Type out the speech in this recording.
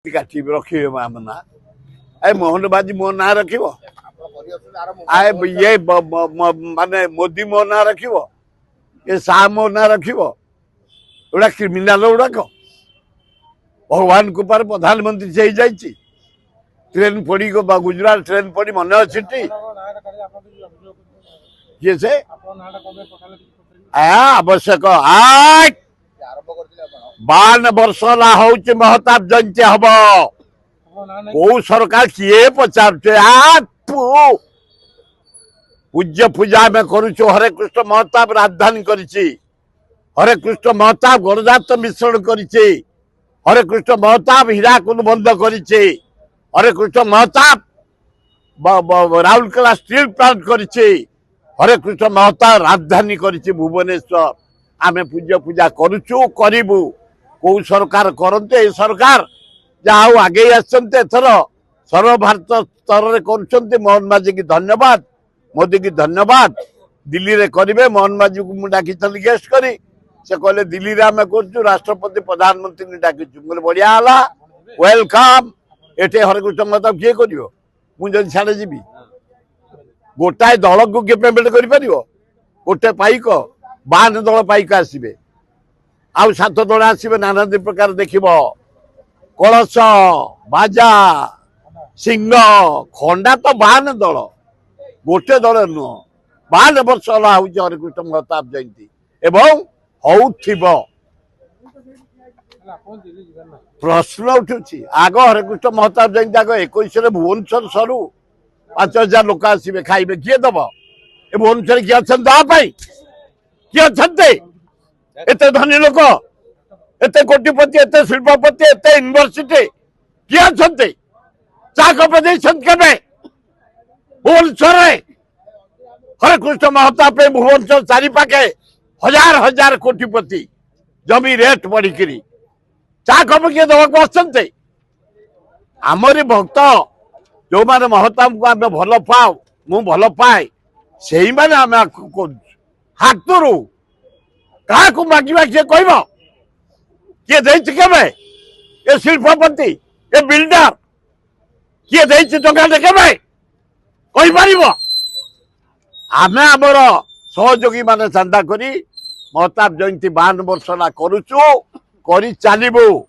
काटिबे रखिबे माम ना ए मोहन बाजी मो ना रखिबो आए ये माने मोदी मो ना रखिबो ये शाह मो ना रखिबो उड़ा क्रिमिनल उड़ाक भगवान को पर प्रधानमंत्री से जाइए ट्रेन पड़ी को गुजरात ट्रेन पड़ी मन अच्छी किए से आवश्यक आज 52 वर्ष हूँ महताब जयंती हम कौ सरकार किए पचारे पूज्य पूजा में करुचु हरे कृष्ण महताब राजधानी करिछि हरे कृष्ण महताब गणजात मिश्रण करिछि हरे कृष्ण महताब हीराकुद बंद करिछि हरे कृष्ण महताब राउरकेला स्टील प्लांट करिछि हरे कृष्ण महताब राजधानी करिछि भुवनेश्वर आमे पूज्य पूजा करुचु करिबु कौ सरकार करते ए सरकार जहाँ आगे आसर सर्व भारत स्तर में कर मोहन माझी की धन्यवाद मोदी की धन्यवाद दिल्ली रे करेंगे मोहन माझी को डाकी गेस्ट करी से कहले दिल्ली रे आम कर राष्ट्रपति प्रधानमंत्री डाकी बढ़िया वेलकम एटे हरेकृष्ण महताब किए कर मुझे छाड़े जी गोटाए दल को किए पेमेंट कर गोटे पाइक 52 दल पाइक आसवे आउ 7 दल आसवे नाना प्रकार देखिब कलश बाजा सिंह खंडा तो 52 दल गोटे दल नुह 52 वर्ष हूँ हरिकृष्ण महताब जयंती एवं हो प्रश्न उठुची आग हरिकृष्ण महताब जयंती आग 21 भुवनेश्वर सरू 5000 लोक आसवे खाइबे किए दब ए भुवनेश्वर किए अच्छा दवाई किए अच्छा एत धनी लोक एत कोटिपति एत शिल्पपति एत यूनिवर्सिटी किए अच्छा चा कप के भुवनेश्वर हरेकृष्ण महताब भुवनेश्वर चारिपाखे हजार हजार कोटिपति जमी रेट बढ़ी चा कप किए दवाक आमरी भक्त जो माने महताब को आम भल पाओ मु भल पाए से मैंने आम हाथरू क्या मागिबा किए कह किए देवे ये शिल्पपति ये बिल्डर किए टका कहीपर आम आमर सहयोगी मान चांदा करी महताब जयंती 52 वर्ष करुचु कर चलू।